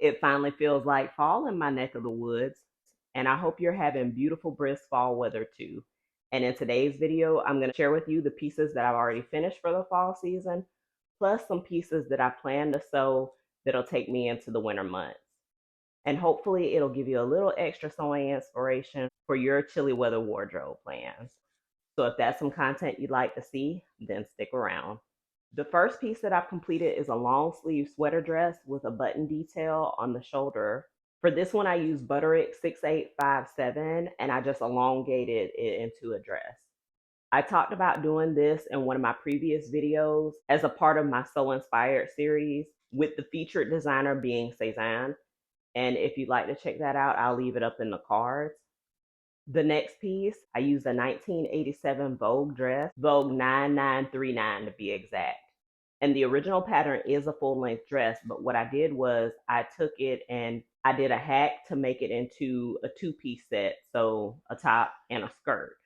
It finally feels like fall in my neck of the woods, and I hope you're having beautiful, brisk fall weather too. And in today's video, I'm going to share with you the pieces that I've already finished for the fall season, plus some pieces that I plan to sew that'll take me into the winter months. And hopefully, it'll give you a little extra sewing inspiration for your chilly weather wardrobe plans. So if that's some content you'd like to see, then stick around. The first piece that I've completed is a long sleeve sweater dress with a button detail on the shoulder. For this one, I used Butterick 6857 and I just elongated it into a dress. I talked about doing this in one of my previous videos as a part of my Sew Inspired series, with the featured designer being Cezanne. And if you'd like to check that out, I'll leave it up in the cards. The next piece, I used a 1987 Vogue dress, Vogue 9939 to be exact. And the original pattern is a full length dress, but what I did was I took it and I did a hack to make it into a two-piece set, so a top and a skirt.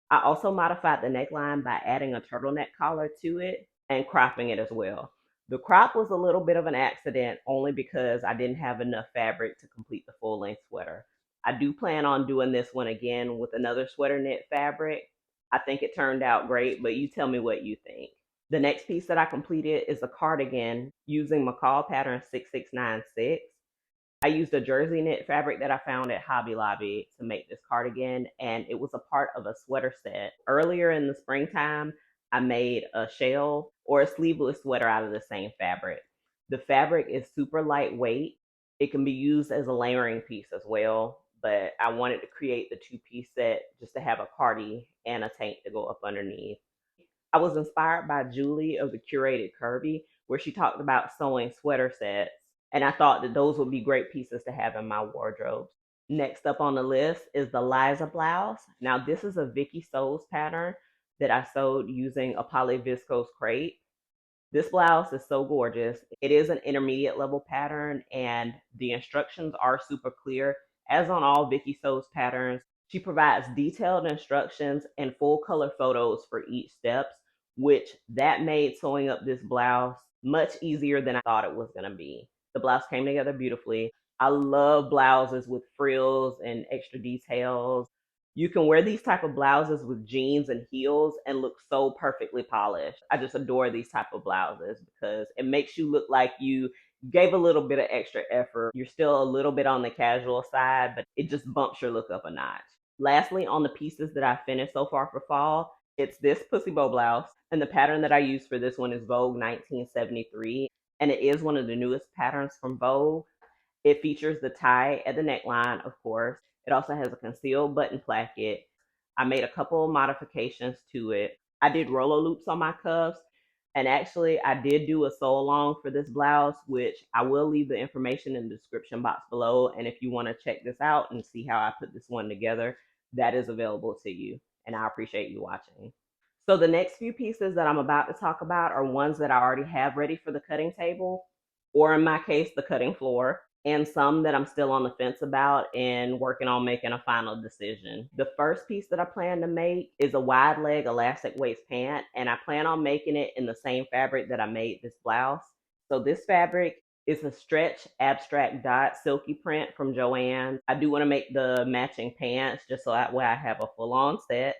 I also modified the neckline by adding a turtleneck collar to it and cropping it as well. The crop was a little bit of an accident only because I didn't have enough fabric to complete the full length sweater. I do plan on doing this one again with another sweater knit fabric. I think it turned out great, but you tell me what you think. The next piece that I completed is a cardigan using McCall pattern 6696. I used a jersey knit fabric that I found at Hobby Lobby to make this cardigan, and it was a part of a sweater set. Earlier in the springtime, I made a shell or a sleeveless sweater out of the same fabric. The fabric is super lightweight. It can be used as a layering piece as well, but I wanted to create the two-piece set just to have a cardi and a tank to go up underneath. I was inspired by Julie of the Curated Curvy, where she talked about sewing sweater sets, and I thought that those would be great pieces to have in my wardrobe. Next up on the list is the Liza blouse. Now, this is a Vikisews pattern that I sewed using a poly viscose crepe. This blouse is so gorgeous. It is an intermediate level pattern, and the instructions are super clear. As on all Vikisews patterns, she provides detailed instructions and full color photos for each steps, which that made sewing up this blouse much easier than I thought it was going to be. The blouse came together beautifully. I love blouses with frills and extra details. You can wear these type of blouses with jeans and heels and look so perfectly polished. I just adore these type of blouses because it makes you look like you gave a little bit of extra effort. You're still a little bit on the casual side, but it just bumps your look up a notch. Lastly, on the pieces that I finished so far for fall, it's this pussy bow blouse, and the pattern that I used for this one is Vogue 1973, and it is one of the newest patterns from Vogue. It features the tie at the neckline, of course. It also has a concealed button placket. I made a couple of modifications to it. I did roller loops on my cuffs, and actually, I did do a sew along for this blouse, which I will leave the information in the description box below. And if you want to check this out and see how I put this one together, that is available to you. And I appreciate you watching. So, the next few pieces that I'm about to talk about are ones that I already have ready for the cutting table, or in my case, the cutting floor, and some that I'm still on the fence about and working on making a final decision. The first piece that I plan to make is a wide leg elastic waist pant, and I plan on making it in the same fabric that I made this blouse. So this fabric is a stretch abstract dot silky print from Joann. I do want to make the matching pants just so that way I have a full on set.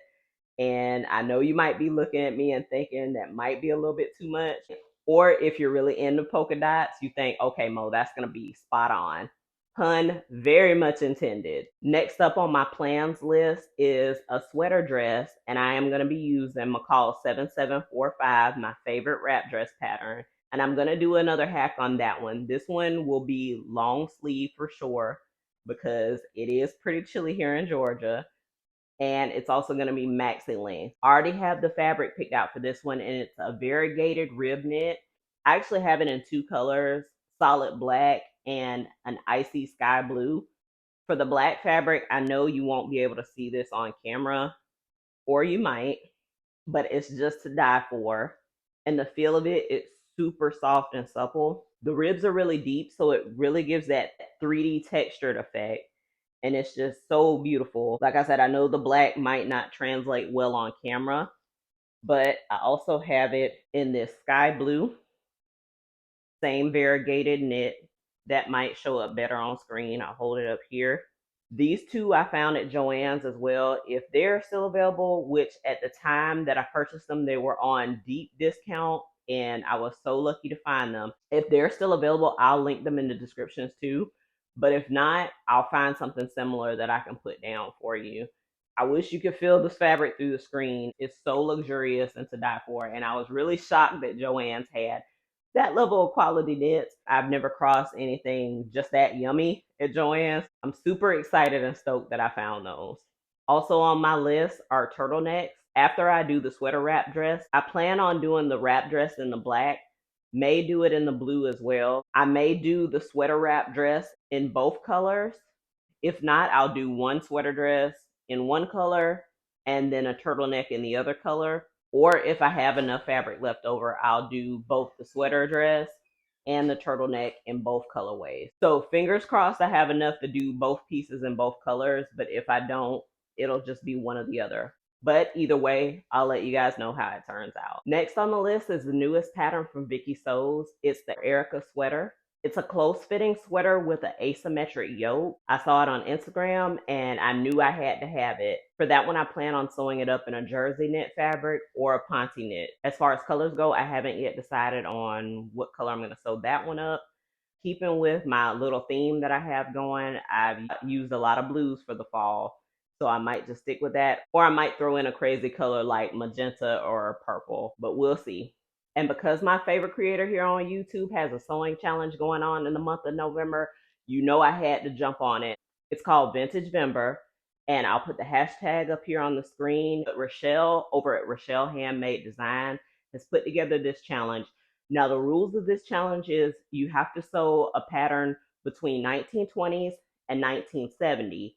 And I know you might be looking at me and thinking that might be a little bit too much. Or if you're really into polka dots, you think, okay, Mo, that's going to be spot on. Pun very much intended. Next up on my plans list is a sweater dress, and I am going to be using McCall 7745, my favorite wrap dress pattern. And I'm going to do another hack on that one. This one will be long sleeve for sure because it is pretty chilly here in Georgia, and it's also going to be maxi length. I already have the fabric picked out for this one, and it's a variegated rib knit. I actually have it in two colors, solid black and an icy sky blue. For the black fabric, I know you won't be able to see this on camera, or you might, but it's just to die for. And the feel of it, it's super soft and supple. The ribs are really deep, so it really gives that 3D textured effect, and it's just so beautiful. Like I said, I know the black might not translate well on camera, but I also have it in this sky blue, same variegated knit that might show up better on screen. I'll hold it up here. These two I found at Joann's as well. If they're still available, which at the time that I purchased them, they were on deep discount and I was so lucky to find them. If they're still available, I'll link them in the descriptions too. But if not, I'll find something similar that I can put down for you. I wish you could feel this fabric through the screen. It's so luxurious and to die for. And I was really shocked that Joann's had that level of quality knits. I've never crossed anything just that yummy at Joann's. I'm super excited and stoked that I found those. Also on my list are turtlenecks. After I do the sweater wrap dress, I plan on doing the wrap dress in the black. May do it in the blue as well. I may do the sweater wrap dress in both colors. If not, I'll do one sweater dress in one color and then a turtleneck in the other color. Or if I have enough fabric left over, I'll do both the sweater dress and the turtleneck in both colorways. So fingers crossed I have enough to do both pieces in both colors, but if I don't, it'll just be one or the other. But either way, I'll let you guys know how it turns out. Next on the list is the newest pattern from Vikisews. It's the Erica sweater. It's a close-fitting sweater with an asymmetric yoke. I saw it on Instagram and I knew I had to have it. For that one, I plan on sewing it up in a jersey knit fabric or a ponte knit. As far as colors go, I haven't yet decided on what color I'm going to sew that one up. Keeping with my little theme that I have going, I've used a lot of blues for the fall. So I might just stick with that. Or I might throw in a crazy color like magenta or purple, but we'll see. And because my favorite creator here on YouTube has a sewing challenge going on in the month of November, you know I had to jump on it. It's called Vintage Vember, and I'll put the hashtag up here on the screen. But Rochelle over at Rochelle Handmade Design has put together this challenge. Now, the rules of this challenge is you have to sew a pattern between 1920s and 1970.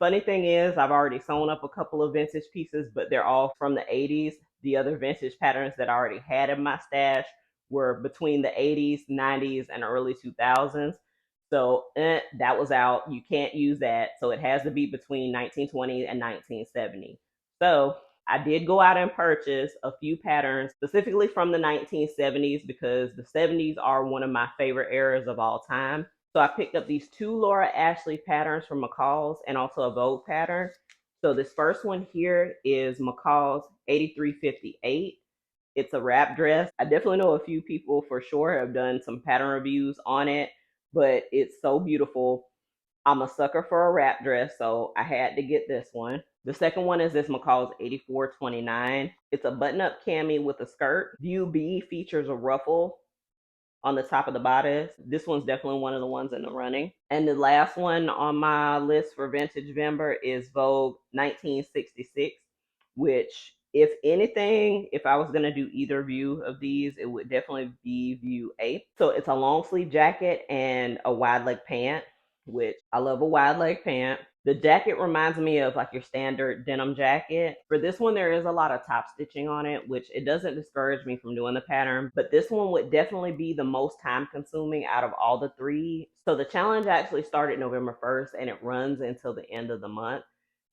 Funny thing is, I've already sewn up a couple of vintage pieces, but they're all from the 80s. The other vintage patterns that I already had in my stash were between the 80s, 90s, and early 2000s. So that was out. You can't use that. So it has to be between 1920 and 1970. So I did go out and purchase a few patterns specifically from the 1970s because the 70s are one of my favorite eras of all time. So I picked up these two Laura Ashley patterns from McCall's and also a Vogue pattern. So this first one here is McCall's 8358. It's a wrap dress. I definitely know a few people for sure have done some pattern reviews on it, but it's so beautiful. I'm a sucker for a wrap dress, so I had to get this one. The second one is this McCall's 8429. It's a button-up cami with a skirt. View B features a ruffle on the top of the bodice. This one's definitely one of the ones in the running. And the last one on my list for Vintage Vember is Vogue 1966, which, if anything, if I was going to do either view of these, it would definitely be view A. So it's a long sleeve jacket and a wide leg pant, which I love a wide leg pant. The jacket reminds me of like your standard denim jacket. For this one, there is a lot of top stitching on it, which it doesn't discourage me from doing the pattern, but this one would definitely be the most time consuming out of all the three. So the challenge actually started November 1st and it runs until the end of the month.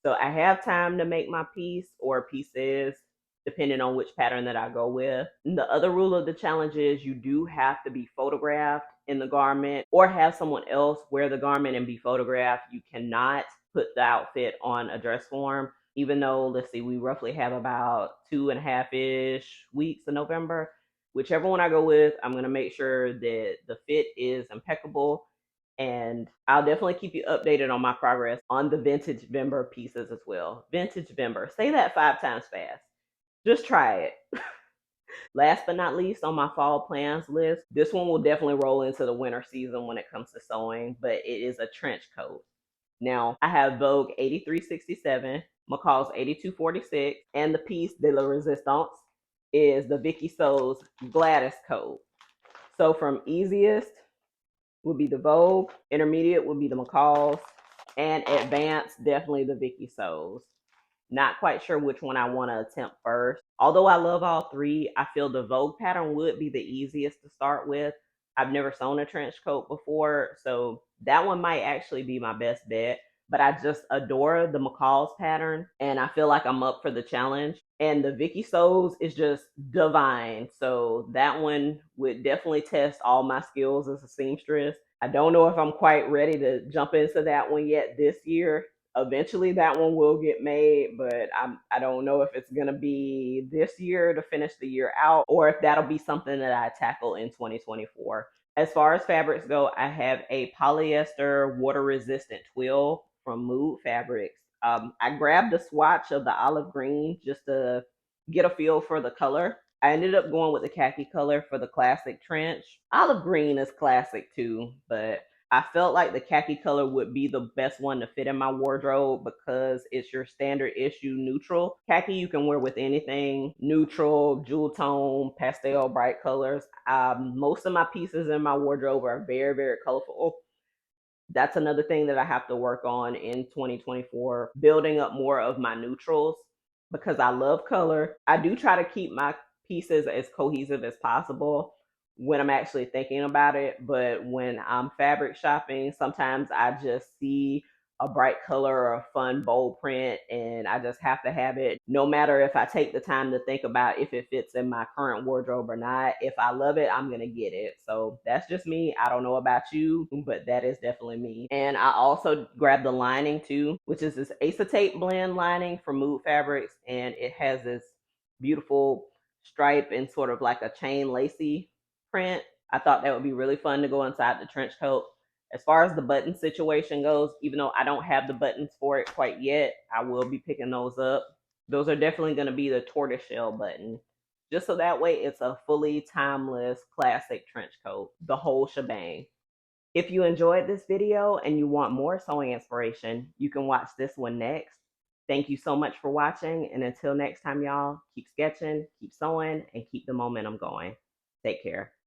So I have time to make my piece or pieces depending on which pattern that I go with. And the other rule of the challenge is you do have to be photographed in the garment or have someone else wear the garment and be photographed. You cannot put the outfit on a dress form, even though, let's see, we roughly have about 2.5-ish weeks in November. Whichever one I go with, I'm going to make sure that the fit is impeccable. And I'll definitely keep you updated on my progress on the Vintage Vember pieces as well. Vintage Vember. Say that 5 times fast. Just try it. Last but not least on my fall plans list, this one will definitely roll into the winter season when it comes to sewing, but it is a trench coat. Now, I have Vogue 8367, McCall's 8246, and the piece de la resistance is the Vikisews Gladys coat. So from easiest would be the Vogue, intermediate would be the McCall's, and advanced, definitely the Vikisews. Not quite sure which one I want to attempt first. Although I love all three, I feel the Vogue pattern would be the easiest to start with. I've never sewn a trench coat before, so that one might actually be my best bet. But I just adore the McCall's pattern, and I feel like I'm up for the challenge. And the Vikisews is just divine, so that one would definitely test all my skills as a seamstress. I don't know if I'm quite ready to jump into that one yet this year. Eventually, that one will get made, but I don't know if it's gonna be this year to finish the year out, or if that'll be something that I tackle in 2024. As far as fabrics go, I have a polyester water resistant twill from Mood Fabrics. I grabbed a swatch of the olive green just to get a feel for the color. I ended up going with the khaki color for the classic trench. Olive green is classic too, but I felt like the khaki color would be the best one to fit in my wardrobe because it's your standard issue neutral. Khaki you can wear with anything, neutral, jewel tone, pastel, bright colors. Most of my pieces in my wardrobe are very, very colorful. That's another thing that I have to work on in 2024, building up more of my neutrals because I love color. I do try to keep my pieces as cohesive as possible when I'm actually thinking about it, but when I'm fabric shopping, sometimes I just see a bright color or a fun bold print and I just have to have it no matter if I take the time to think about if it fits in my current wardrobe or not. If I love it, I'm going to get it. So that's just me. I don't know about you, but that is definitely me. And I also grabbed the lining too, which is this acetate blend lining from Mood Fabrics, and it has this beautiful stripe and sort of like a chain lacy print. I thought that would be really fun to go inside the trench coat. As far as the button situation goes, even though I don't have the buttons for it quite yet, I will be picking those up. Those are definitely going to be the tortoiseshell button, just so that way it's a fully timeless classic trench coat, the whole shebang. If you enjoyed this video and you want more sewing inspiration, you can watch this one next. Thank you so much for watching, and until next time, y'all, keep sketching, keep sewing, and keep the momentum going. Take care.